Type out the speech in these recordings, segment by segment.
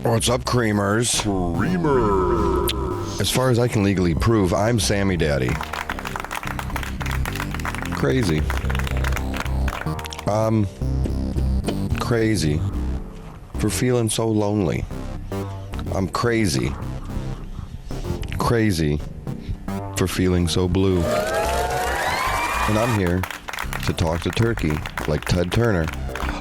What's up, Creamers? Creamer. As far as I can legally prove, I'm Sammy Daddy. Crazy. Crazy for feeling so lonely. I'm crazy. Crazy for feeling so blue. And I'm here to talk to Turkey, like Ted Turner,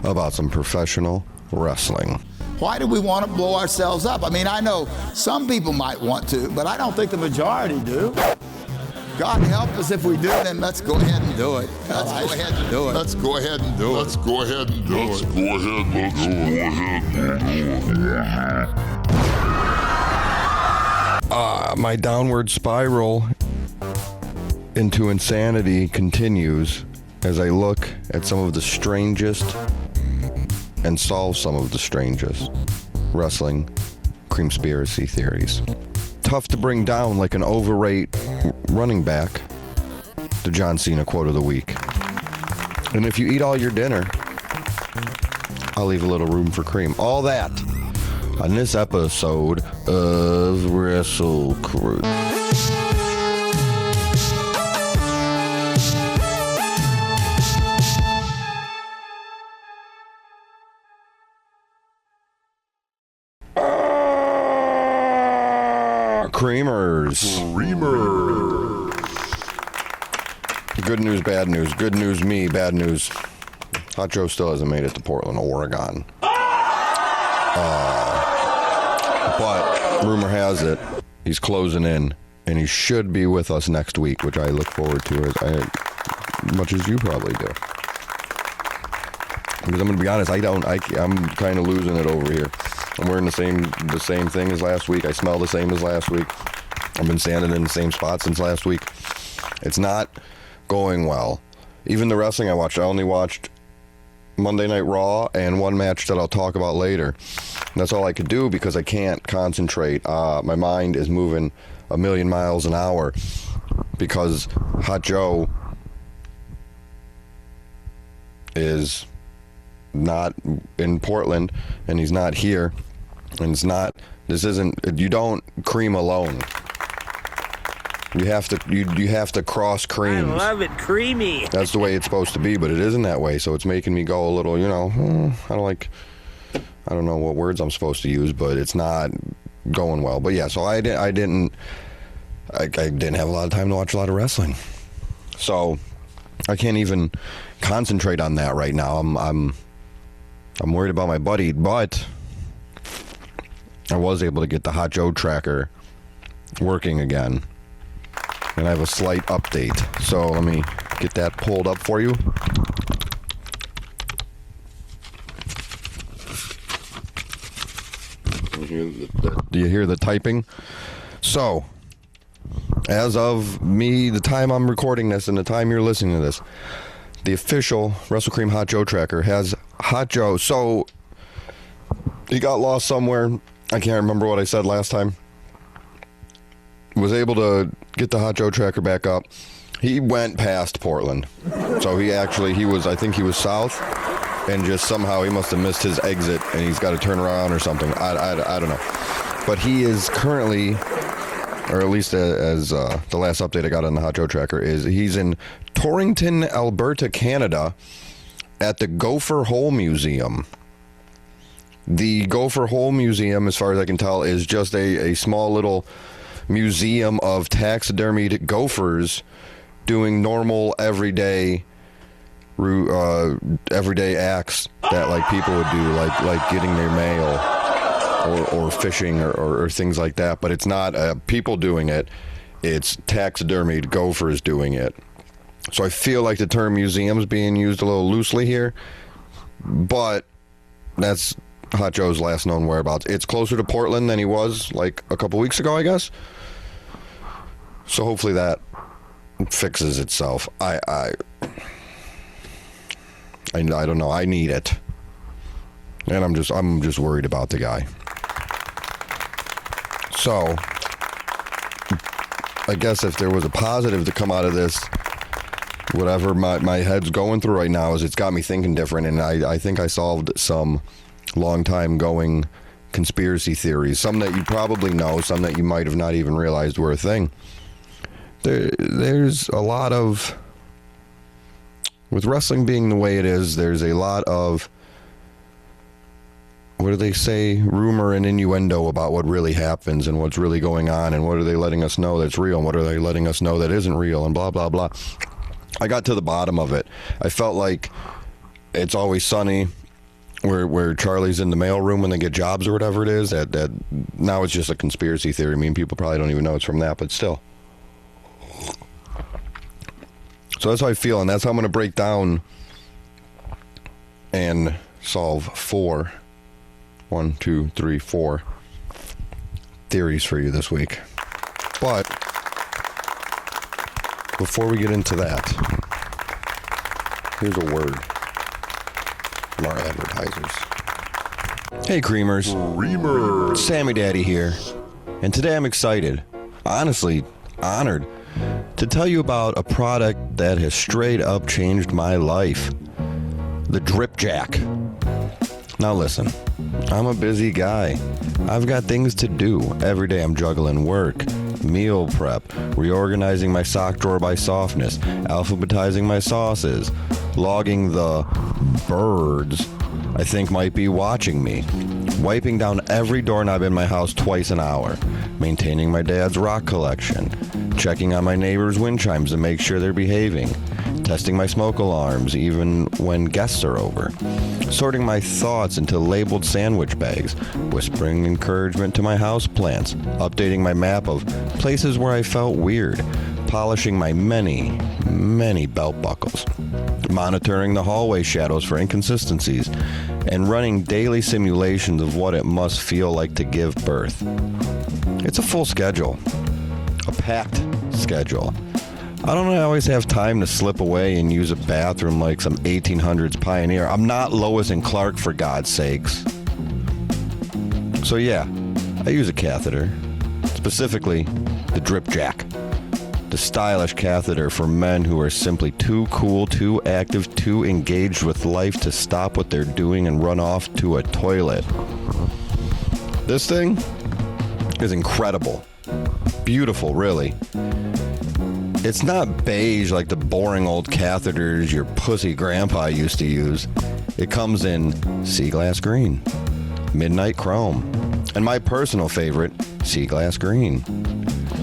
about some professional wrestling. Why do we want to blow ourselves up? I mean, I know some people might want to, but I don't think the majority do. God help us if we do, then let's go ahead and do it. Let's go ahead and do it. Let's go ahead and do it. Let's go ahead and do it. Let's go ahead and do it. My downward spiral into insanity continues as I look at some of the strangest and solve some of the strangest wrestling Creamspiracy theories. Tough to bring down like an overrate running back, the John Cena quote of the week. And if you eat all your dinner, I'll leave a little room for cream. All that on this episode of WrestleCream. Creamers. Good news, bad news. Good news, me. Bad news. Hot Joe still hasn't made it to Portland, Oregon. But rumor has it he's closing in, and he should be with us next week, which I look forward to as much as you probably do. Because I'm gonna be honest, I'm kind of losing it over here. I'm wearing the same thing as last week. I smell the same as last week. I've been standing in the same spot since last week. It's not going well. Even the wrestling I watched, I only watched Monday Night Raw and one match that I'll talk about later. And that's all I could do because I can't concentrate. My mind is moving a million miles an hour because Hot Joe is not in Portland and he's not here, and you don't cream alone. You have to cross creams. I love it creamy. That's the way it's supposed to be, but it isn't that way, so it's making me go a little, I don't know what words I'm supposed to use, but it's not going well. But yeah, so I didn't have a lot of time to watch a lot of wrestling, so I can't even concentrate on that right now. I'm worried about my buddy, but I was able to get the Hot Joe tracker working again. And I have a slight update. So let me get that pulled up for you. Do you hear the typing? So, as of the time I'm recording this and the time you're listening to this, the official WrestleCream Hot Joe tracker has Hot Joe. So he got lost somewhere. I can't remember what I said last time. Was able to get the Hot Joe tracker back up. He went past Portland. So I think he was south, and just somehow he must have missed his exit and he's got to turn around or something. I don't know. But he is currently, or at least as the last update I got on the Hot Joe tracker is he's in Torrington, Alberta, Canada, at the Gopher Hole Museum. The Gopher Hole Museum, as far as I can tell, is just a small little museum of taxidermied gophers doing normal everyday acts that like people would do, like getting their mail or fishing or things like that. But it's not people doing it, it's taxidermied gophers doing it. So I feel like the term museum is being used a little loosely here, but that's Hot Joe's last known whereabouts. It's closer to Portland than he was like a couple weeks ago, I guess. So hopefully that fixes itself. I don't know. I need it, and I'm just worried about the guy. So I guess if there was a positive to come out of this, whatever my head's going through right now is it's got me thinking different, and I think I solved some long time going conspiracy theories, some that you probably know, some that you might have not even realized were a thing. There's a lot of, with wrestling being the way it is, there's a lot of, what do they say, rumor and innuendo about what really happens and what's really going on, and what are they letting us know that's real and what are they letting us know that isn't real, and blah, blah, blah. I got to the bottom of it. I felt like It's Always Sunny, where Charlie's in the mailroom when they get jobs or whatever it is. That now it's just a conspiracy theory. I mean, people probably don't even know it's from that, but still. So that's how I feel, and that's how I'm going to break down and solve 4 theories for you this week. But before we get into that, here's a word from our advertisers. Hey Creamers, sammydaddy here, and today I'm excited, honestly honored, to tell you about a product that has straight up changed my life. The Drip Jack. Now listen, I'm a busy guy. I've got things to do. Every day I'm juggling work, meal prep, reorganizing my sock drawer by softness, alphabetizing my sauces, logging the birds I think might be watching me, wiping down every doorknob in my house twice an hour, maintaining my dad's rock collection, checking on my neighbor's wind chimes to make sure they're behaving, testing my smoke alarms even when guests are over, sorting my thoughts into labeled sandwich bags, whispering encouragement to my houseplants, updating my map of places where I felt weird, polishing my many belt buckles, monitoring the hallway shadows for inconsistencies, and running daily simulations of what it must feel like to give birth. It's a full schedule, a packed schedule. I don't always have time to slip away and use a bathroom like some 1800s pioneer. I'm not Lois and Clark, for God's sakes. So yeah, I use a catheter, specifically the Drip Jack, the stylish catheter for men who are simply too cool, too active, too engaged with life to stop what they're doing and run off to a toilet. This thing is incredible. Beautiful, really. It's not beige like the boring old catheters your pussy grandpa used to use. It comes in sea glass green, midnight chrome, and my personal favorite, sea glass green.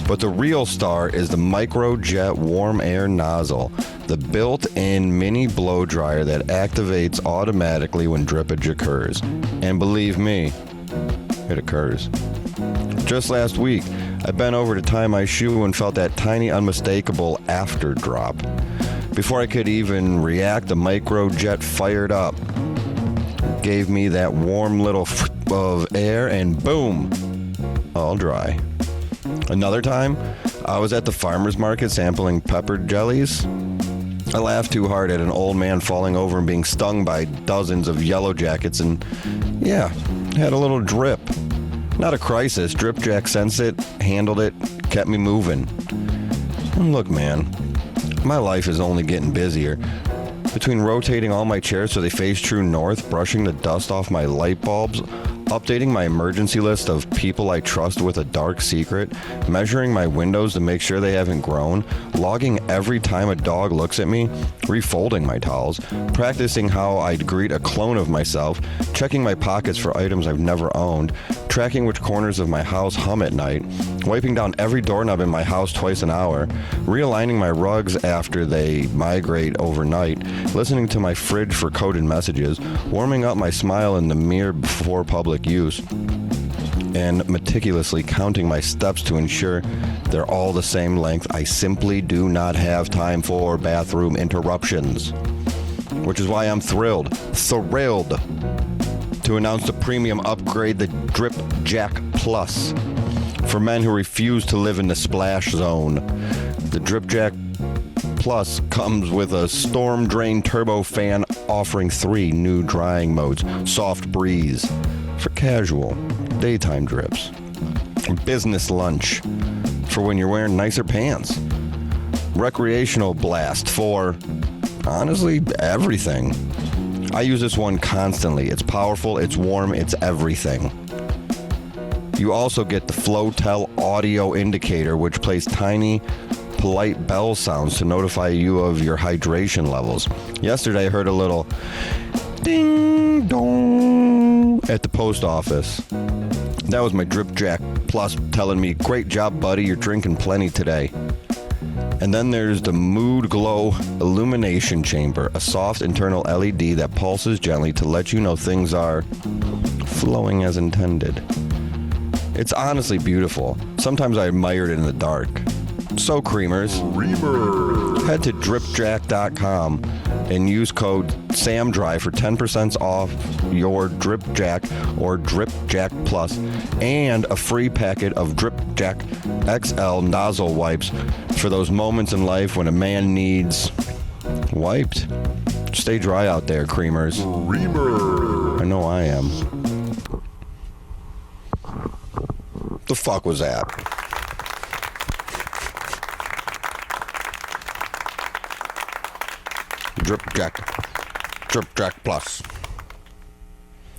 But the real star is the microjet warm air nozzle, the built-in mini blow dryer that activates automatically when drippage occurs. And believe me, it occurs. Just last week, I bent over to tie my shoe and felt that tiny, unmistakable after drop. Before I could even react, the microjet fired up, gave me that warm little of air, and boom, all dry. Another time, I was at the farmer's market sampling pepper jellies. I laughed too hard at an old man falling over and being stung by dozens of yellow jackets, and yeah, had a little drip. Not a crisis. Drip Jack sensed it, handled it, kept me moving. And look, man, my life is only getting busier. Between rotating all my chairs so they face true north, brushing the dust off my light bulbs, updating my emergency list of people I trust with a dark secret, measuring my windows to make sure they haven't grown, logging every time a dog looks at me, refolding my towels, practicing how I'd greet a clone of myself, checking my pockets for items I've never owned, tracking which corners of my house hum at night, wiping down every doorknob in my house twice an hour, realigning my rugs after they migrate overnight, listening to my fridge for coded messages, warming up my smile in the mirror before public use, and meticulously counting my steps to ensure they're all the same length. I simply do not have time for bathroom interruptions. Which is why I'm thrilled to announce the premium upgrade, the Drip Jack Plus, for men who refuse to live in the splash zone. The Drip Jack Plus comes with a storm drain turbo fan offering 3 new drying modes: soft breeze for casual daytime drips, business lunch for when you're wearing nicer pants, recreational blast for honestly everything. I use this one constantly. It's powerful, it's warm, it's everything. You also get the Flotel audio indicator, which plays tiny, polite bell sounds to notify you of your hydration levels. Yesterday, I heard a little ding dong at the post office. That was my Drip Jack Plus telling me, "Great job, buddy. You're drinking plenty today." And then there's the Mood Glow Illumination Chamber, a soft internal LED that pulses gently to let you know things are flowing as intended. It's honestly beautiful. Sometimes I admire it in the dark. So, Creamers, head to dripjack.com and use code SAMDRY for 10% off your Drip Jack or Drip Jack Plus and a free packet of Drip Jack XL nozzle wipes for those moments in life when a man needs wiped. Stay dry out there, Creamers. I know I am. The fuck was that? Drip Jack Plus.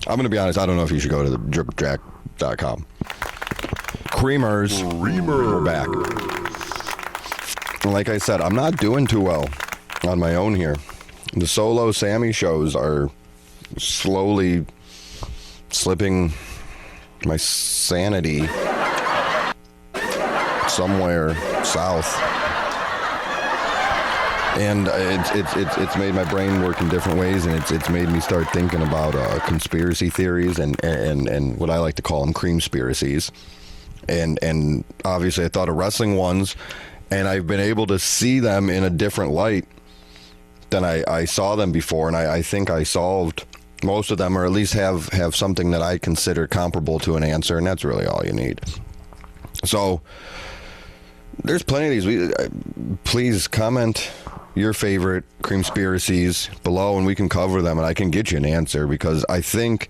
I'm going to be honest, I don't know if you should go to the dripjack.com. Creamers, we're back. Like I said, I'm not doing too well on my own here. The solo Sammy shows are slowly slipping my sanity somewhere south. And it's made my brain work in different ways, and it's made me start thinking about conspiracy theories and what I like to call them Creamspiracies. And obviously I thought of wrestling ones, and I've been able to see them in a different light than I saw them before, and I think I solved most of them, or at least have something that I consider comparable to an answer, and that's really all you need. So there's plenty of these. Please comment your favorite Creamspiracies below, and we can cover them, and I can get you an answer, because I think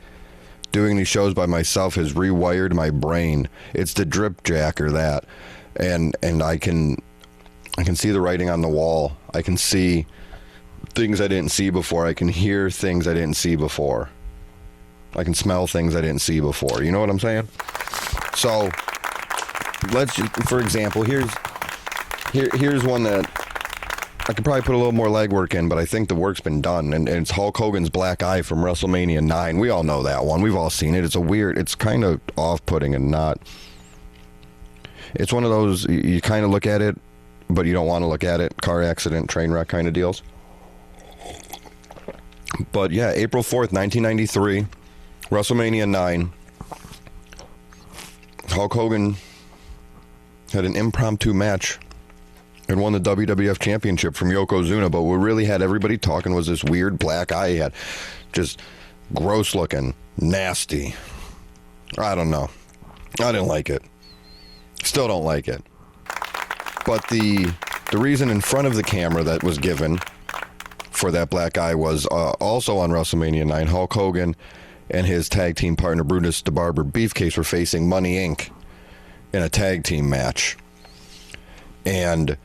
doing these shows by myself has rewired my brain. It's the Drip Jack or that, and I can see the writing on the wall. I can see things I didn't see before. I can hear things I didn't see before. I can smell things I didn't see before. You know what I'm saying? So let's just, for example, here's one that I could probably put a little more legwork in, but I think the work's been done, and it's Hulk Hogan's black eye from WrestleMania 9. We all know that one. We've all seen it. It's kind of off-putting and not. It's one of those, you kind of look at it, but you don't want to look at it. Car accident, train wreck kind of deals. But yeah, April 4th, 1993, WrestleMania 9. Hulk Hogan had an impromptu match and won the WWF Championship from Yokozuna, but what really had everybody talking was this weird black eye he had. Just gross looking, nasty. I don't know. I didn't like it. Still don't like it. But the reason in front of the camera that was given for that black eye was also on WrestleMania 9, Hulk Hogan and his tag team partner Brutus the Barber Beefcake were facing Money Inc. in a tag team match. And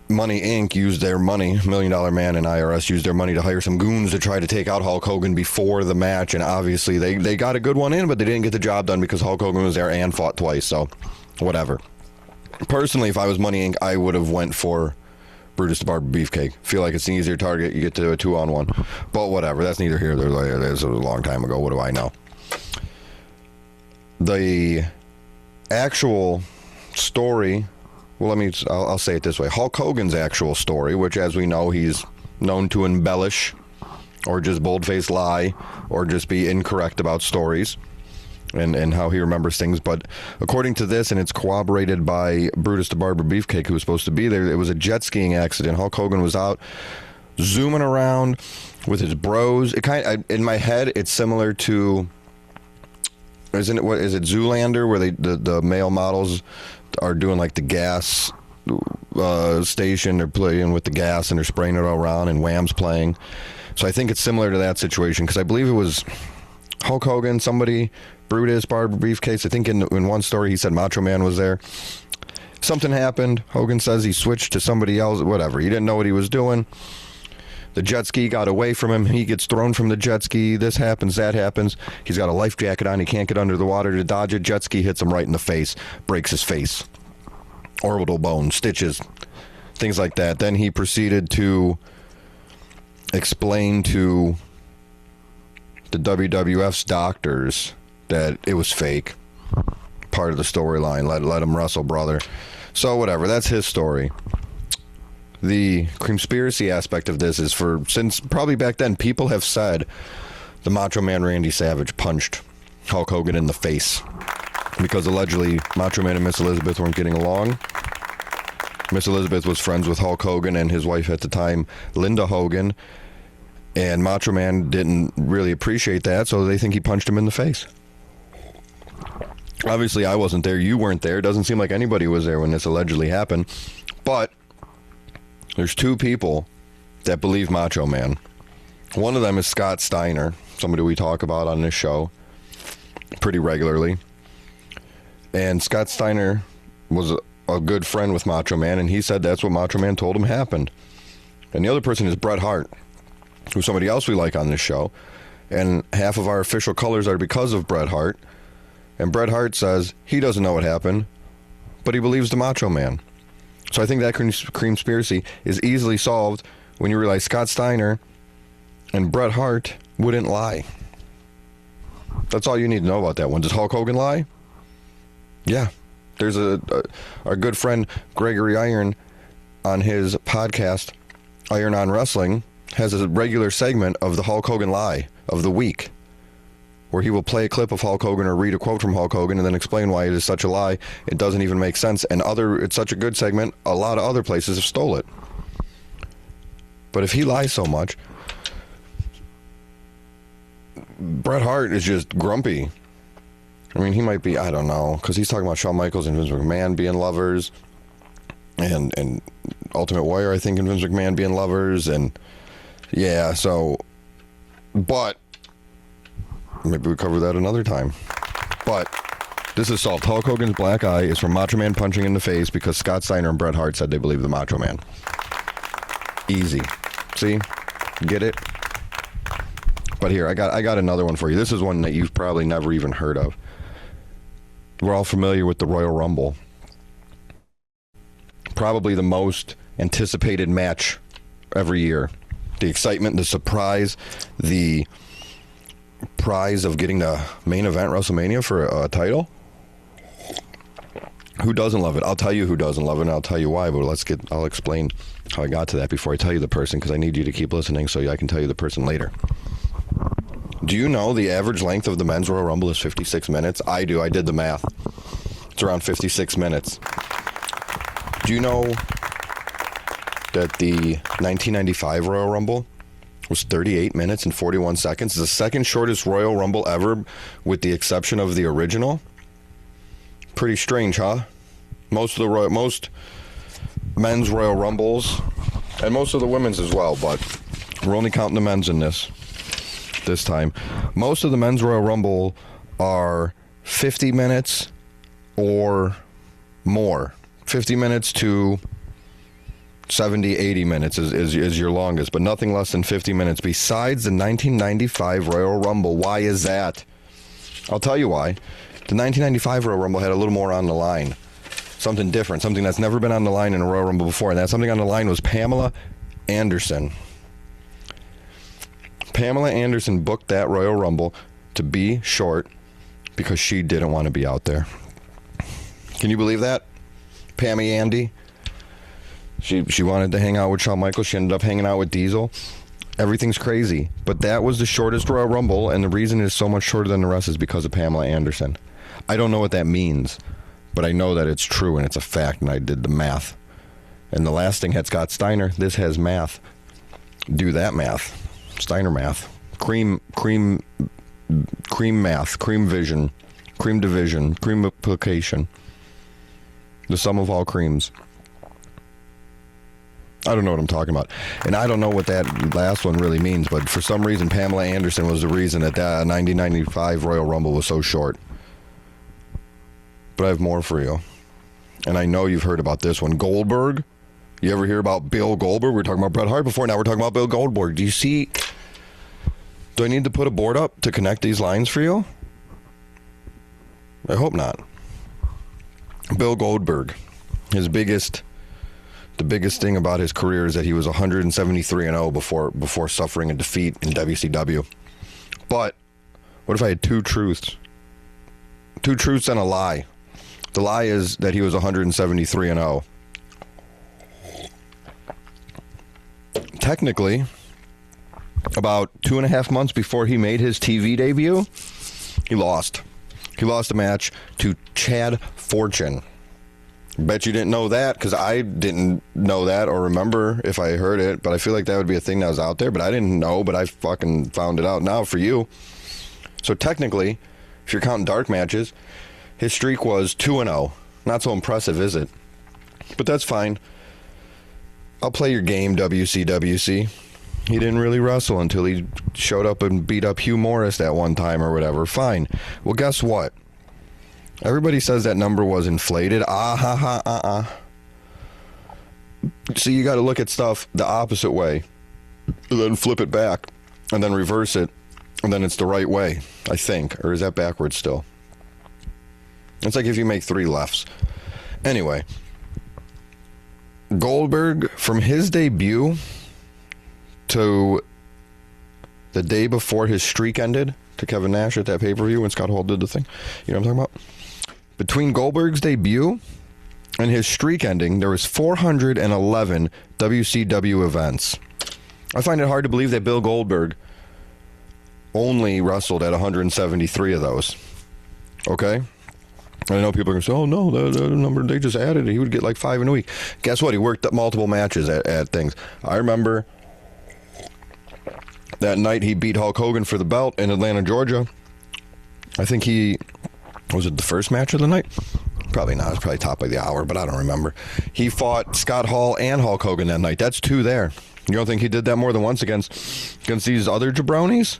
Money Inc. used their money, $1 Million Man and IRS used their money to hire some goons to try to take out Hulk Hogan before the match, and obviously they got a good one in, but they didn't get the job done because Hulk Hogan was there and fought twice, so whatever. Personally, if I was Money Inc., I would have went for Brutus the Barber Beefcake. Feel like it's an easier target, you get to do a 2-on-1, but whatever, that's neither here nor there. This was a long time ago, what do I know? The actual story, well, I'll say it this way. Hulk Hogan's actual story, which as we know, he's known to embellish or just bold-faced lie or just be incorrect about stories and how he remembers things. But according to this, and it's corroborated by Brutus the Barber Beefcake, who was supposed to be there, it was a jet skiing accident. Hulk Hogan was out zooming around with his bros. In my head, it's similar to, isn't it, what is it, Zoolander, where the male models are doing like the gas station, they're playing with the gas and they're spraying it all around, and Wham's playing. So I think it's similar to that situation, because I believe it was Hulk Hogan, somebody, Brutus Barber Beefcake. I think in one story he said Macho Man was there. Something happened. Hogan says he switched to somebody else, whatever. He didn't know what he was doing. The jet ski got away from him. He gets thrown from the jet ski. This happens, that happens. He's got a life jacket on. He can't get under the water to dodge it. Jet ski hits him right in the face, breaks his face. Orbital bone, stitches, things like that. Then he proceeded to explain to the WWF's doctors that it was fake. Part of the storyline. Let him wrestle, brother. So whatever, that's his story. The Creamspiracy aspect of this is since probably back then, people have said the Macho Man Randy Savage punched Hulk Hogan in the face because allegedly Macho Man and Miss Elizabeth weren't getting along. Miss Elizabeth was friends with Hulk Hogan and his wife at the time, Linda Hogan, and Macho Man didn't really appreciate that, so they think he punched him in the face. Obviously, I wasn't there. You weren't there. It doesn't seem like anybody was there when this allegedly happened. But there's two people that believe Macho Man. One of them is Scott Steiner, somebody we talk about on this show pretty regularly. And Scott Steiner was a good friend with Macho Man, and he said that's what Macho Man told him happened. And the other person is Bret Hart, who's somebody else we like on this show. And half of our official colors are because of Bret Hart. And Bret Hart says he doesn't know what happened, but he believes the Macho Man. So I think that Creamspiracy is easily solved when you realize Scott Steiner and Bret Hart wouldn't lie. That's all you need to know about that one. Does Hulk Hogan lie? Yeah. There's our good friend Gregory Iron on his podcast, Iron on Wrestling, has a regular segment of the Hulk Hogan lie of the week, where he will play a clip of Hulk Hogan or read a quote from Hulk Hogan and then explain why it is such a lie. It doesn't even make sense. And it's such a good segment, a lot of other places have stole it. But if he lies so much, Bret Hart is just grumpy. I mean, he might be, I don't know, because he's talking about Shawn Michaels and Vince McMahon being lovers, and Ultimate Warrior, I think, and Vince McMahon being lovers, and yeah, so, but maybe we cover that another time. But this is solved. Hulk Hogan's black eye is from Macho Man punching in the face because Scott Steiner and Bret Hart said they believe the Macho Man. Easy. See? Get it? But here, I got another one for you. This is one that you've probably never even heard of. We're all familiar with the Royal Rumble. Probably the most anticipated match every year. The excitement, the surprise, the prize of getting the main event WrestleMania for a title. Who doesn't love it? I'll tell you who doesn't love it, and I'll tell you why, but I'll explain how I got to that before I tell you the person, because I need you to keep listening so I can tell you the person later. Do you know the average length of the men's Royal Rumble is 56 minutes? I do. I did the math. It's around 56 minutes. Do you know that the 1995 Royal Rumble was 38 minutes and 41 seconds? It's the second shortest Royal Rumble ever, with the exception of the original. Pretty strange, huh? Most men's Royal Rumbles, and most of the women's as well, but we're only counting the men's in this time. Most of the men's Royal Rumble are 50 minutes or more. 50 minutes to 70, 80 minutes is your longest, but nothing less than 50 minutes besides the 1995 Royal Rumble. Why is that? I'll tell you why. The 1995 Royal Rumble had a little more on the line. Something different, something that's never been on the line in a Royal Rumble before, and that something on the line was Pamela Anderson. Pamela Anderson booked that Royal Rumble to be short because she didn't want to be out there. Can you believe that? Pammy Andy. She wanted to hang out with Shawn Michaels. She ended up hanging out with Diesel. Everything's crazy. But that was the shortest Royal Rumble, and the reason it's so much shorter than the rest is because of Pamela Anderson. I don't know what that means, but I know that it's true and it's a fact, and I did the math. And the last thing had Scott Steiner. This has math. Do that math. Steiner math. Cream math. Cream vision. Cream division. Cream multiplication. The sum of all creams. I don't know what I'm talking about. And I don't know what that last one really means, but for some reason, Pamela Anderson was the reason that 1995 Royal Rumble was so short. But I have more for you. And I know you've heard about this one. Goldberg You ever hear about Bill Goldberg? We were talking about Bret Hart before. Now we're talking about Bill Goldberg. Do you see? Do I need to put a board up to connect these lines for you? I hope not. Bill Goldberg, the biggest thing about his career is that he was 173-0 before suffering a defeat in WCW. But what if I had two truths? Two truths and a lie. The lie is that he was 173-0. Technically, about 2.5 months before he made his TV debut, he lost. He lost a match to Chad Fortune. Bet you didn't know that, because I didn't know that or remember if I heard it, but I feel like that would be a thing that was out there, but I didn't know, but I fucking found it out now for you. So technically, if you're counting dark matches, his streak was 2-0. Not so impressive, is it? But that's fine. I'll play your game, WCWC. He didn't really wrestle until he showed up and beat up Hugh Morris that one time or whatever. Fine. Well, guess what? Everybody says that number was inflated. So you got to look at stuff the opposite way, and then flip it back, and then reverse it, and then it's the right way, I think. Or is that backwards still? It's like if you make 3 lefts. Anyway, Goldberg, from his debut to the day before his streak ended, to Kevin Nash at that pay-per-view when Scott Hall did the thing. You know what I'm talking about? Between Goldberg's debut and his streak ending, there was 411 WCW events. I find it hard to believe that Bill Goldberg only wrestled at 173 of those. Okay? I know people are going to say, oh, no, the number they just added, he would get like 5 in a week. Guess what? He worked up multiple matches at things. I remember that night he beat Hulk Hogan for the belt in Atlanta, Georgia. I think was it the first match of the night? Probably not. It was probably top of the hour, but I don't remember. He fought Scott Hall and Hulk Hogan that night. That's 2 there. You don't think he did that more than once against these other jabronis?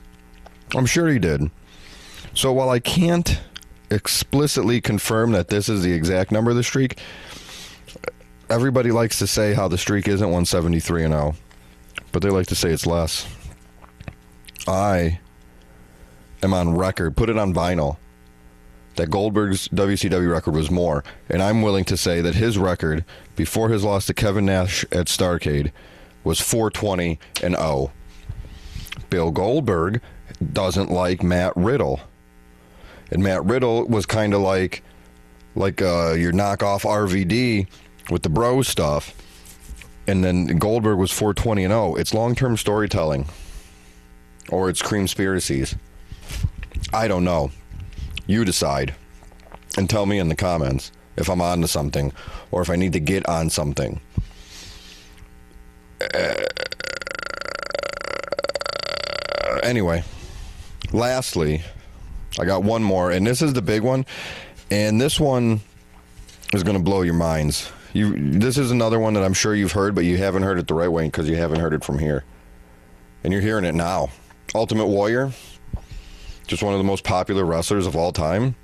I'm sure he did. So while I can't explicitly confirm that this is the exact number of the streak, everybody likes to say how the streak isn't 173-0, but they like to say it's less. I am on record, put it on vinyl, that Goldberg's WCW record was more, and I'm willing to say that his record before his loss to Kevin Nash at Starrcade was 420-0. Bill Goldberg doesn't like Matt Riddle, and Matt Riddle was kind of like your knockoff RVD with the bro stuff, and then Goldberg was 420-0. It's long-term storytelling, or it's Creamspiracies. I don't know. You decide and tell me in the comments if I'm on to something or if I need to get on something. Anyway, lastly, I got one more, and this is the big one, and this one is going to blow your minds. This is another one that I'm sure you've heard, but you haven't heard it the right way because you haven't heard it from here. And you're hearing it now. Ultimate Warrior, just one of the most popular wrestlers of all time.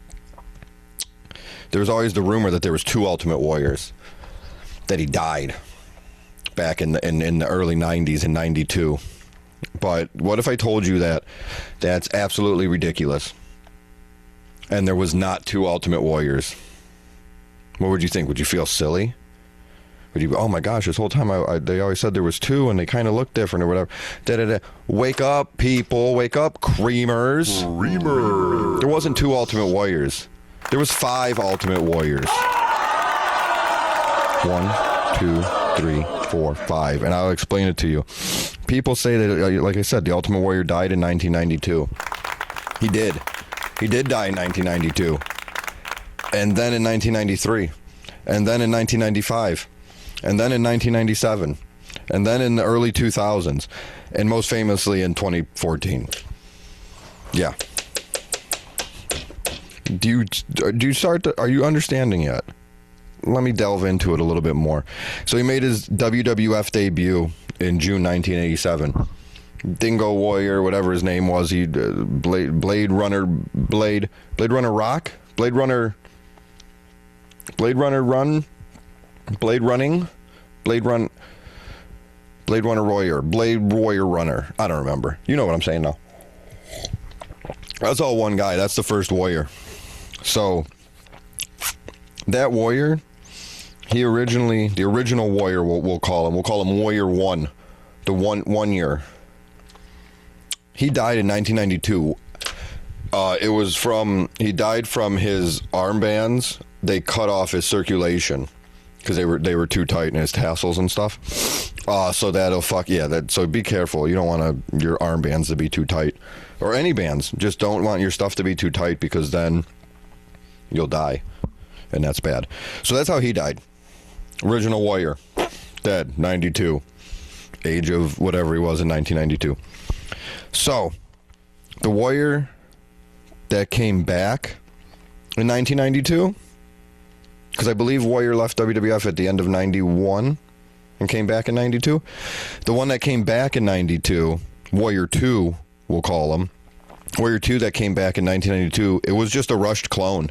There was always the rumor that there was 2 Ultimate Warriors, that he died back in the early 90s in 92. But what if I told you that that's absolutely ridiculous and there was not 2 Ultimate Warriors? What would you think? Would you feel silly? Would you go, oh my gosh, this whole time they always said there was 2 and they kind of looked different or whatever. Wake up, people. Wake up, creamers. Creamer. There wasn't 2 Ultimate Warriors. There was 5 Ultimate Warriors. 1, 2, 3, 4, 5. And I'll explain it to you. People say that, like I said, the Ultimate Warrior died in 1992. He did. He did die in 1992. And then in 1993. And then in 1995. And then in 1997, and then in the early 2000s, and most famously in 2014. Yeah. Are you understanding yet? Let me delve into it a little bit more. So he made his WWF debut in June 1987. Dingo Warrior, whatever his name was, he Blade Runner Running, Blade Runner Warrior, Blade Warrior Runner. I don't remember. You know what I'm saying now. That's all one guy. That's the first warrior. So that warrior, the original warrior, we'll call him Warrior 1, the one year. He died in 1992. He died from his armbands. They cut off his circulation because they were too tight in his tassels and stuff. So that'll so be careful. You don't want your armbands to be too tight, or any bands. Just don't want your stuff to be too tight, because then you'll die, and that's bad. So that's how he died. Original warrior, dead, 92, age of whatever he was in 1992. So the warrior that came back in 1992, because I believe Warrior left WWF at the end of 91 and came back in 92. The one that came back in 92, Warrior 2, we'll call him. Warrior 2 that came back in 1992, it was just a rushed clone.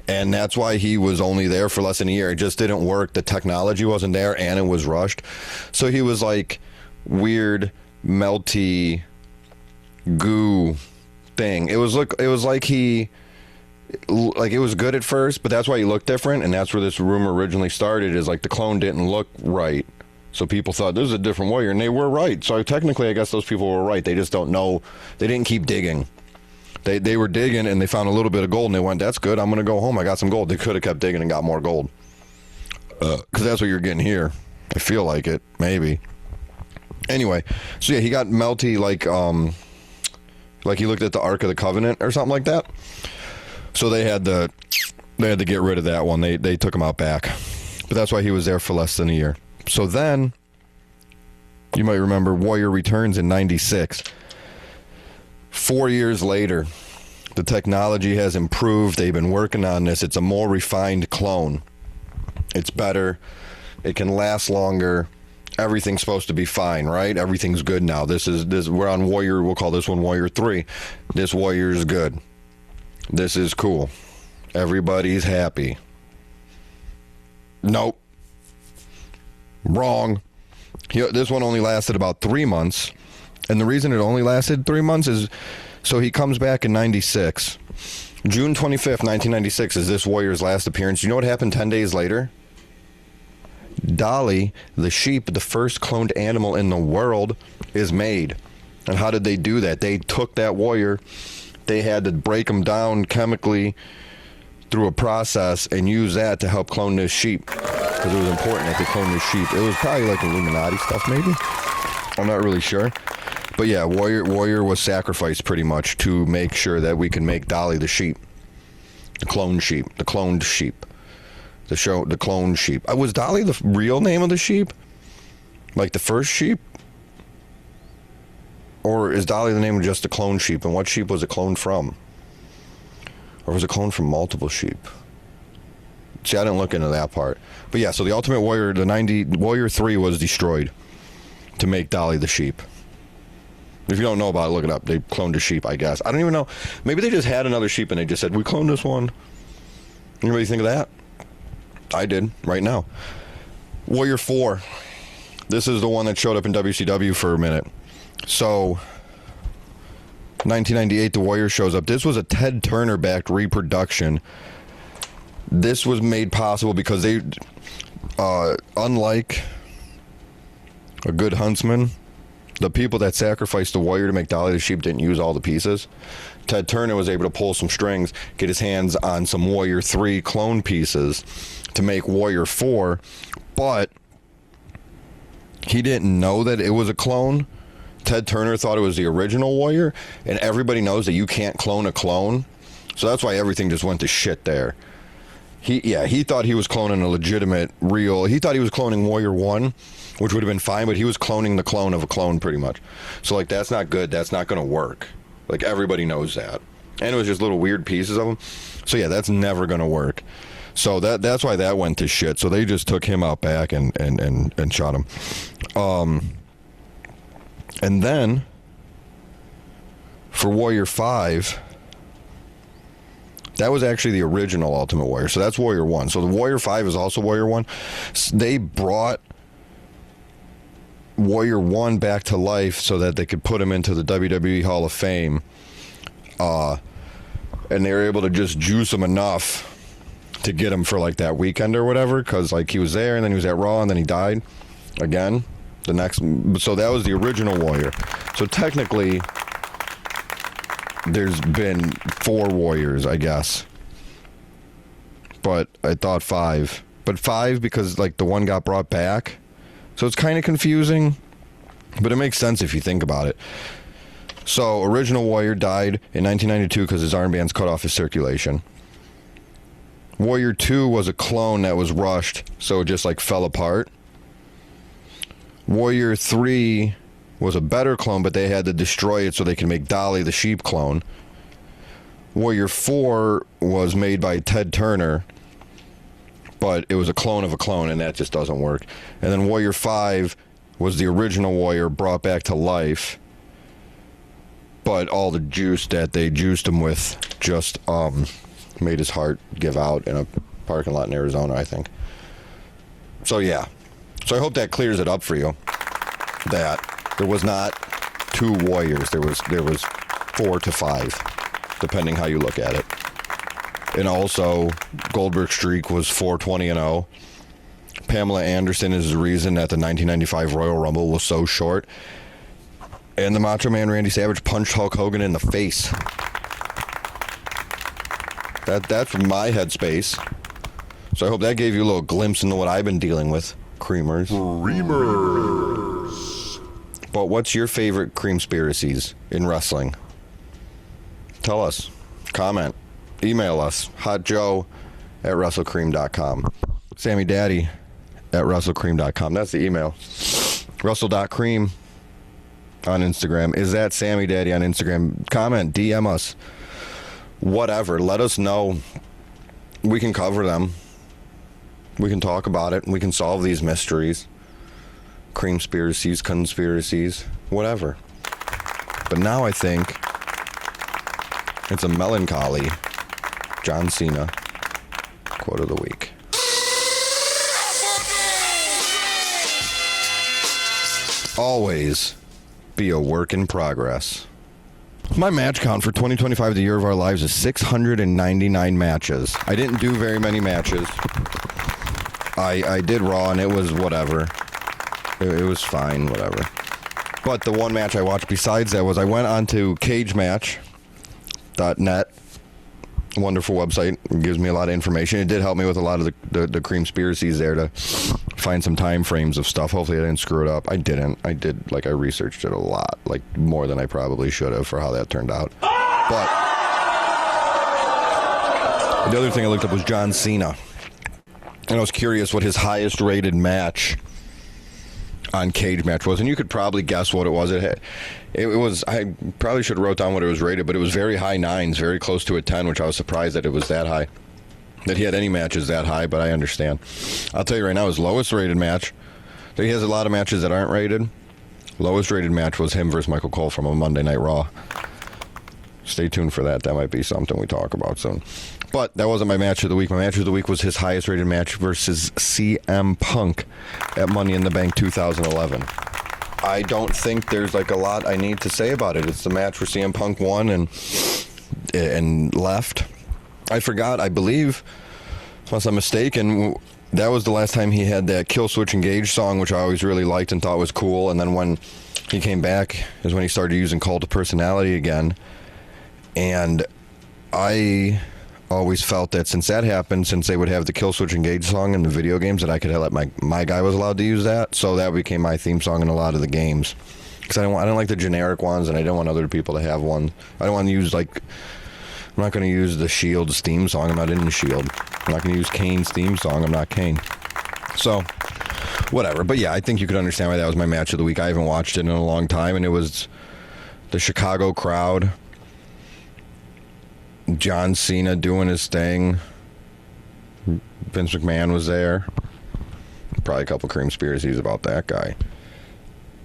And that's why he was only there for less than a year. It just didn't work. The technology wasn't there, and it was rushed. So he was like weird, melty goo thing. It was like it was good at first, but that's why he looked different, and that's where this rumor originally started, is like the clone didn't look right. So people thought this is a different warrior, and they were right. So technically, I guess those people were right. They just don't know. They didn't keep digging. They were digging, and they found a little bit of gold, and they went, that's good. I'm going to go home. I got some gold. They could have kept digging and got more gold. Because that's what you're getting here. I feel like it. Maybe. Anyway, so yeah, he got melty like he looked at the Ark of the Covenant or something like that. So they had to get rid of that one. They took him out back. But that's why he was there for less than a year. So then, you might remember, Warrior returns in 96. 4 years later, the technology has improved. They've been working on this. It's a more refined clone. It's better. It can last longer. Everything's supposed to be fine, right? Everything's good now. We're on Warrior. We'll call this one Warrior 3. This Warrior is good. This is cool. Everybody's happy. Nope. Wrong. This one only lasted about 3 months. And the reason it only lasted 3 months is, so he comes back in 96. June 25th, 1996 is this Warrior's last appearance. You know what happened 10 days later? Dolly, the sheep, the first cloned animal in the world, is made. And how did they do that? They took that warrior, they had to break him down chemically through a process and use that to help clone this sheep. Because it was important that they clone this sheep. It was probably like Illuminati stuff, maybe? I'm not really sure. But yeah, warrior was sacrificed pretty much to make sure that we can make Dolly the sheep. The cloned sheep. The cloned sheep. The cloned sheep. Was Dolly the real name of the sheep? Like the first sheep? Or is Dolly the name of just the cloned sheep? And what sheep was it cloned from? Or was it cloned from multiple sheep? See, I didn't look into that part. But yeah, so the Ultimate Warrior, Warrior 3 was destroyed to make Dolly the sheep. If you don't know about it, look it up. They cloned a sheep, I guess. I don't even know. Maybe they just had another sheep and they just said, we cloned this one. Anybody think of that? I did, right now. Warrior 4. This is the one that showed up in WCW for a minute. So, 1998, the Warrior shows up. This was a Ted Turner-backed reproduction. This was made possible because they, unlike a good huntsman, the people that sacrificed the warrior to make Dolly the sheep didn't use all the pieces. Ted Turner was able to pull some strings, get his hands on some Warrior 3 clone pieces to make Warrior 4, but he didn't know that it was a clone. Ted Turner thought it was the original Warrior, and everybody knows that you can't clone a clone, so that's why everything just went to shit there. He thought he was cloning a legitimate, real... He thought he was cloning Warrior 1, which would have been fine, but he was cloning the clone of a clone, pretty much. So, like, that's not good. That's not going to work. Like, everybody knows that. And it was just little weird pieces of them. So, yeah, that's never going to work. So, that's why that went to shit. So, they just took him out back and shot him. And then, for Warrior 5... that was actually the original Ultimate Warrior. So that's Warrior 1. So the Warrior 5 is also Warrior 1. They brought Warrior 1 back to life so that they could put him into the WWE Hall of Fame. And they were able to just juice him enough to get him for like that weekend or whatever, because like he was there and then he was at Raw and then he died again the next. So that was the original Warrior. So technically there's been 4 Warriors, I guess, but I thought 5, but 5 because like the one got brought back, so it's kind of confusing, but it makes sense if you think about it. So original Warrior died in 1992 because his armband's cut off his circulation. Warrior 2 was a clone that was rushed, so it just like fell apart. Warrior 3 was a better clone, but they had to destroy it so they could make Dolly the sheep clone. Warrior 4 was made by Ted Turner, but it was a clone of a clone, and that just doesn't work. And then Warrior 5 was the original Warrior brought back to life, but all the juice that they juiced him with just made his heart give out in a parking lot in Arizona, I think. So yeah. So I hope that clears it up for you, that there was not 2 Warriors. There was 4 to 5, depending how you look at it. And also, Goldberg's streak was 420-0. Pamela Anderson is the reason that the 1995 Royal Rumble was so short. And the Macho Man Randy Savage punched Hulk Hogan in the face. That's my headspace. So I hope that gave you a little glimpse into what I've been dealing with, Creamers. But what's your favorite Creamspiracies in wrestling? Tell us. Comment. Email us. hotjoe@WrestleCream.com. sammydaddy@WrestleCream.com. That's the email. Russell.cream on Instagram. Is that sammydaddy on Instagram? Comment. DM us. Whatever. Let us know. We can cover them. We can talk about it. We can solve these mysteries. Creamspiracies, conspiracies, whatever. But now I think it's a melancholy John Cena quote of the week. Always be a work in progress. My match count for 2025, the year of our lives, is 699 matches. I didn't do very many matches. I did Raw, and it was whatever. It was fine, whatever. But the one match I watched besides that was I went on to cagematch.net. Wonderful website. It gives me a lot of information. It did help me with a lot of the Creamspiracies there to find some time frames of stuff. Hopefully I didn't screw it up. I didn't. I researched it a lot, like more than I probably should have for how that turned out. But the other thing I looked up was John Cena. And I was curious what his highest rated match on Cage Match was, and you could probably guess what it was. It was, I probably should have wrote down what it was rated, but it was very high 9s, very close to a 10, which I was surprised that it was that high, that he had any matches that high, but I understand. I'll tell you right now, his lowest rated match, he has a lot of matches that aren't rated. Lowest rated match was him versus Michael Cole from a Monday Night Raw. Stay tuned for that. That might be something we talk about soon. But that wasn't my match of the week. My match of the week was his highest rated match versus CM Punk at Money in the Bank 2011. I don't think there's like a lot I need to say about it. It's the match where CM Punk won and left. I forgot, I believe, unless I'm mistaken, that was the last time he had that Kill Switch Engage song, which I always really liked and thought was cool. And then when he came back is when he started using Cult of Personality again. And I always felt that since that happened, since they would have the Kill Switch Engage song in the video games, that I could let my guy was allowed to use that. So that became my theme song in a lot of the games. Because I don't like the generic ones, and I don't want other people to have one. I don't want to use, like, I'm not going to use the Shield's theme song. I'm not in the Shield. I'm not going to use Kane's theme song. I'm not Kane. So, whatever. But yeah, I think you could understand why that was my match of the week. I haven't watched it in a long time, and it was the Chicago crowd, John Cena doing his thing. Vince McMahon was there. Probably a couple Creamspiracies about that guy.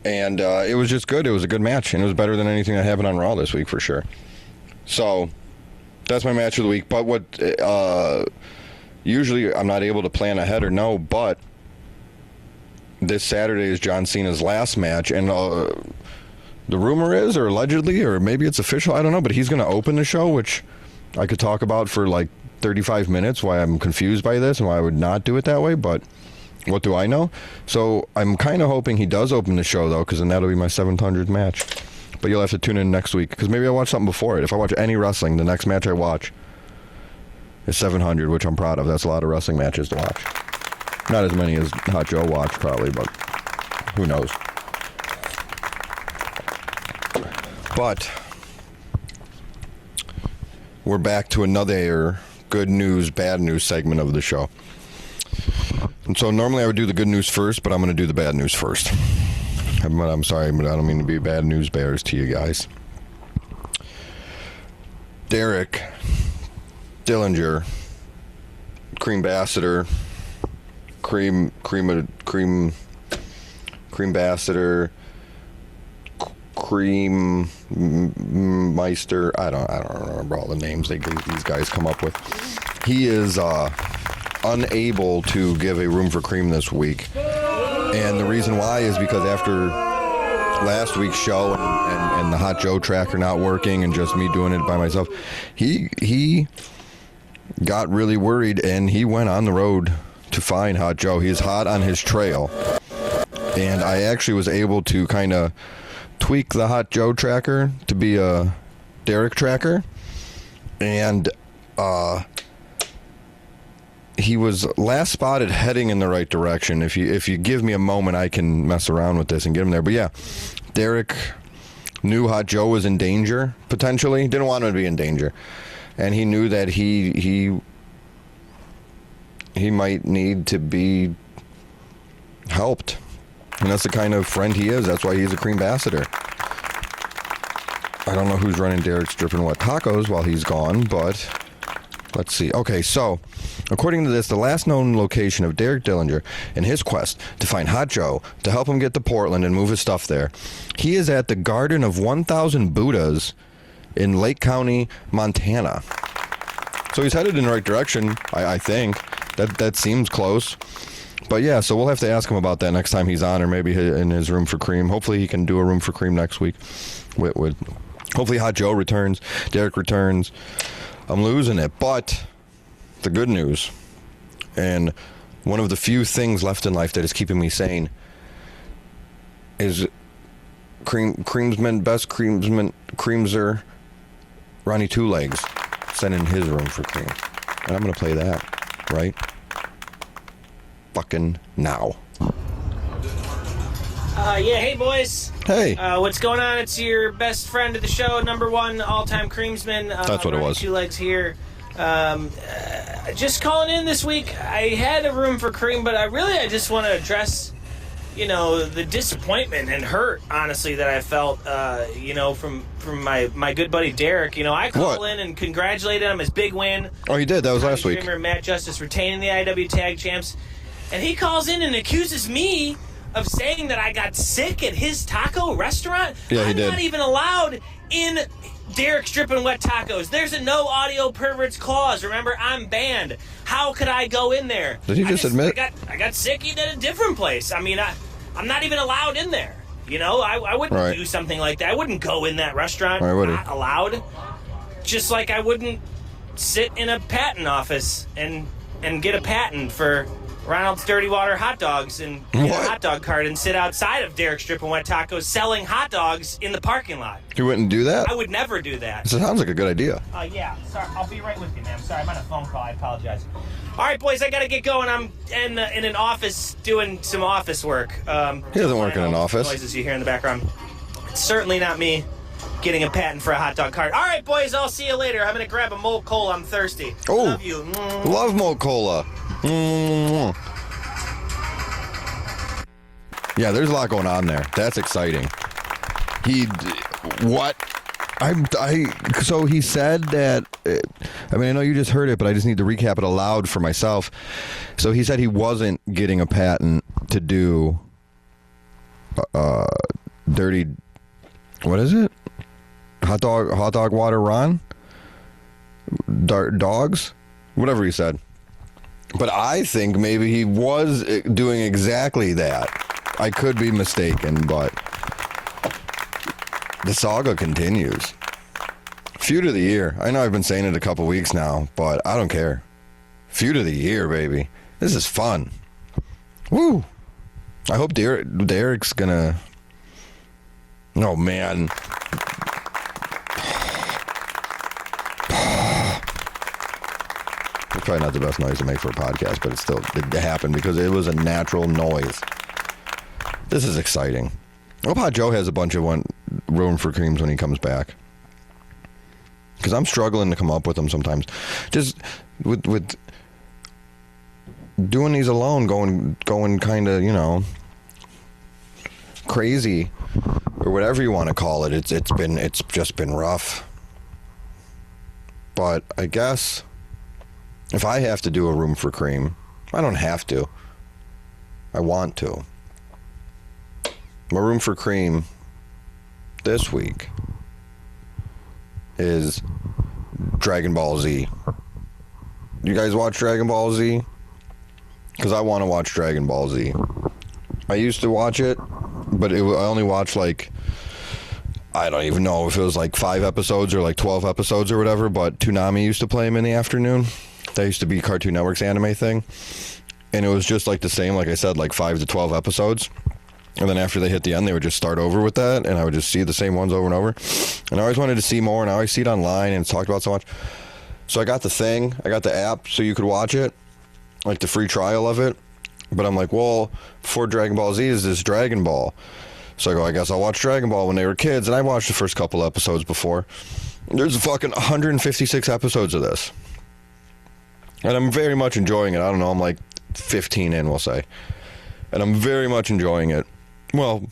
And it was just good. It was a good match, and it was better than anything that happened on Raw this week for sure. So that's my match of the week. But what usually I'm not able to plan ahead or know, but this Saturday is John Cena's last match, and the rumor is, or allegedly, or maybe it's official, I don't know, but he's going to open the show, which I could talk about for like 35 minutes, why I'm confused by this and why I would not do it that way, but what do I know? So I'm kind of hoping he does open the show, though, because then that'll be my 700th match. But you'll have to tune in next week, because maybe I'll watch something before it. If I watch any wrestling, the next match I watch is 700, which I'm proud of. That's a lot of wrestling matches to watch. Not as many as Hot Joe watched, probably, but who knows. But we're back to another good news, bad news segment of the show. And so normally I would do the good news first, but I'm going to do the bad news first. I'm sorry, but I don't mean to be bad news bears to you guys. Derek Dillinger, Creambassador, Creambassador, Creammeister. I don't remember all the names these guys come up with. He is unable to give a room for Cream this week, and the reason why is because after last week's show and the Hot Joe tracker not working and just me doing it by myself, he got really worried and he went on the road to find Hot Joe. He's hot on his trail, and I actually was able to kind of tweak the Hot Joe tracker to be a Derek tracker, and he was last spotted heading in the right direction. If you give me a moment, I can mess around with this and get him there. But yeah, Derek knew Hot Joe was in danger, potentially. Didn't want him to be in danger. And he knew that he might need to be helped. And that's the kind of friend he is. That's why he's a Creambassador. I don't know who's running Derek's Drippin' Wet Tacos while he's gone, but let's see. Okay, so according to this, the last known location of Derek Dillinger in his quest to find Hot Joe to help him get to Portland and move his stuff there, he is at the Garden of 1,000 Buddhas in Lake County, Montana. So he's headed in the right direction, I think. That seems close. But yeah, so we'll have to ask him about that next time he's on, or maybe in his room for Cream. Hopefully he can do a room for Cream next week. Hopefully Hot Joe returns, Derek returns. I'm losing it, but the good news, and one of the few things left in life that is keeping me sane, is Creamser, Ronnie Two Legs, sent in his room for Cream. And I'm going to play that right fucking now. Yeah, hey boys. Hey. What's going on? It's your best friend of the show, number one all-time Creamsman. That's what it was. Two Legs here. Just calling in this week. I had a room for Cream, but I just want to address, the disappointment and hurt, honestly, that I felt, from my good buddy Derek. I call in and congratulated him on his big win. Oh, he did. That was last week. Dreamer and Matt Justice retaining the IW Tag Champs. And he calls in and accuses me of saying that I got sick at his taco restaurant. Yeah, he did. I'm not even allowed in Derek's Drippin' Wet Tacos. There's a no audio perverts clause. Remember, I'm banned. How could I go in there? Did he just admit? I got sick eating at a different place. I mean, I'm not even allowed in there. I wouldn't do something like that. I wouldn't go in that restaurant. Why would he? Not allowed. Just like I wouldn't sit in a patent office and get a patent for Ronald's Dirty Water hot dogs and get a hot dog cart and sit outside of Derek's Drippin' Wet Tacos selling hot dogs in the parking lot. You wouldn't do that? I would never do that. This sounds like a good idea. Yeah. Sorry, I'll be right with you, man. Sorry, I'm on a phone call. I apologize. All right, boys, I got to get going. I'm in an office doing some office work. He doesn't work in an office. Noises you hear in the background. It's certainly not me getting a patent for a hot dog cart. All right, boys, I'll see you later. I'm going to grab a Molt Cola. I'm thirsty. Oh, love you. Love Molt Cola. Yeah, there's a lot going on there. That's exciting. So he said that, I know you just heard it, but I just need to recap it aloud for myself. So he said he wasn't getting a patent to do dirty, what is it? Hot dog water Ron? Dogs? Whatever he said. But I think maybe he was doing exactly that. I could be mistaken, but the saga continues. Feud of the year. I know I've been saying it a couple weeks now, but I don't care. Feud of the year, baby. This is fun. Woo! I hope Derek's gonna... Oh, man. It's probably not the best noise to make for a podcast, but it happened because it was a natural noise. This is exciting. I hope Hot Joe has a bunch of room for creams when he comes back. Because I'm struggling to come up with them sometimes. Just with doing these alone, going kind of, you know, crazy or whatever you want to call it. It's just been rough. But I guess if I have to do a room for cream, I don't have to. I want to. My room for cream this week is Dragon Ball Z. You guys watch Dragon Ball Z? Because I want to watch Dragon Ball Z. I used to watch it, but I only watched like, I don't even know if it was like 5 episodes or like 12 episodes or whatever, but Toonami used to play them in the afternoon. That used to be Cartoon Network's anime thing. And it was just like the same, like I said, like 5 to 12 episodes. And then after they hit the end, they would just start over with that, and I would just see the same ones over and over. And I always wanted to see more, and I always see it online, and it's talked about so much. So I got the thing, I got the app, so you could watch it, like the free trial of it. But I'm like, well, before Dragon Ball Z is this Dragon Ball. So I go, I guess I'll watch Dragon Ball when they were kids, and I watched the first couple episodes before. There's fucking 156 episodes of this. And I'm very much enjoying it. I don't know, I'm like 15 in, we'll say. And I'm very much enjoying it. Well,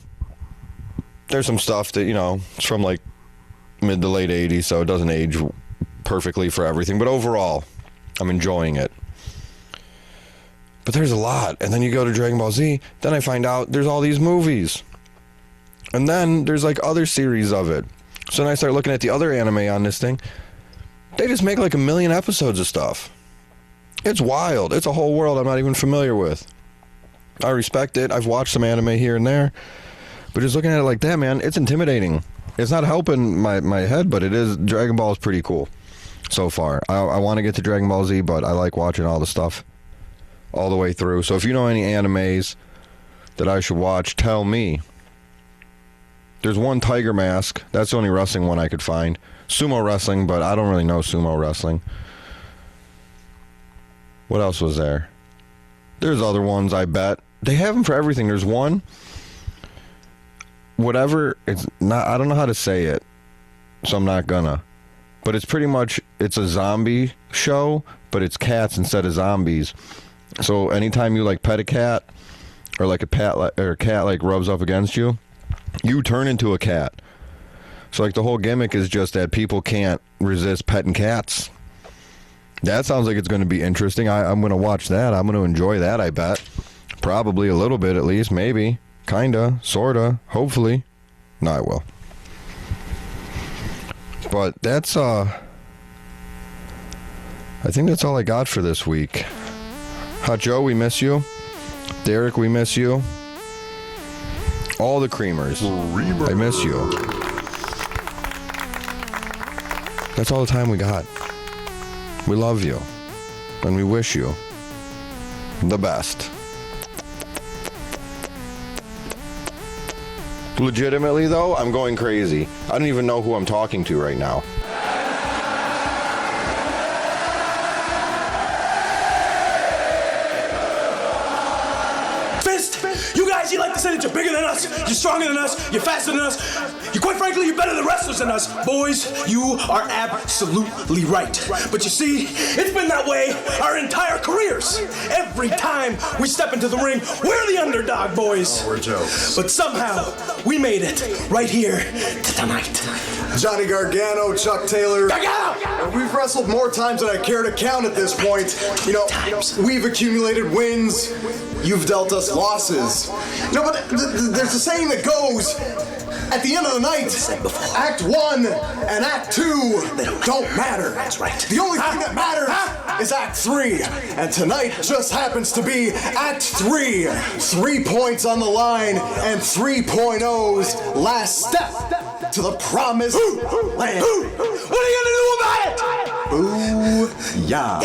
there's some stuff that, you know, it's from like mid to late 80s, so it doesn't age perfectly for everything. But overall, I'm enjoying it. But there's a lot. And then you go to Dragon Ball Z, then I find out there's all these movies. And then there's like other series of it. So then I start looking at the other anime on this thing. They just make like 1 million episodes of stuff. It's wild. It's a whole world I'm not even familiar with. I respect it. I've watched some anime here and there. But just looking at it like that, man, it's intimidating. It's not helping my head, but it is. Dragon Ball is pretty cool so far. I want to get to Dragon Ball Z, but I like watching all the stuff all the way through. So if you know any animes that I should watch, tell me. There's one Tiger Mask. That's the only wrestling one I could find. Sumo wrestling, but I don't really know sumo wrestling. What else was there? There's other ones, I bet. They have them for everything. There's one, whatever, it's not, I don't know how to say it, so I'm not gonna. But it's pretty much, it's a zombie show, but it's cats instead of zombies. So anytime you like pet a cat, or like a cat like rubs up against you, you turn into a cat. So like the whole gimmick is just that people can't resist petting cats. That sounds like it's going to be interesting. I'm going to watch that. I'm going to enjoy that, I bet. Probably a little bit at least, maybe. Kinda, sorta, hopefully. No, I will. But that's, I think that's all I got for this week. Hot Joe, we miss you. Derek, we miss you. All the creamers. I miss you. That's all the time we got. We love you. And we wish you the best. Legitimately, though, I'm going crazy. I don't even know who I'm talking to right now. You guys, you like to say that you're bigger than us, you're stronger than us, you're faster than us. Quite frankly, you're better than wrestlers than us. Boys, you are absolutely right. But you see, it's been that way our entire careers. Every time we step into the ring, we're the underdog, boys. Oh, we're Joe. But somehow, we made it right here to tonight. Johnny Gargano, Chuck Taylor. Gargano! We've wrestled more times than I care to count at this point. You know, we've accumulated wins. You've dealt us losses. No, but there's a saying that goes, at the end of the night, Act 1 and Act 2 don't matter. That's right. The only thing that matters is Act 3. And tonight just happens to be Act 3. 3 points on the line and 3.0's last step to the promised land. What are you gonna do about it? Ooh, yeah.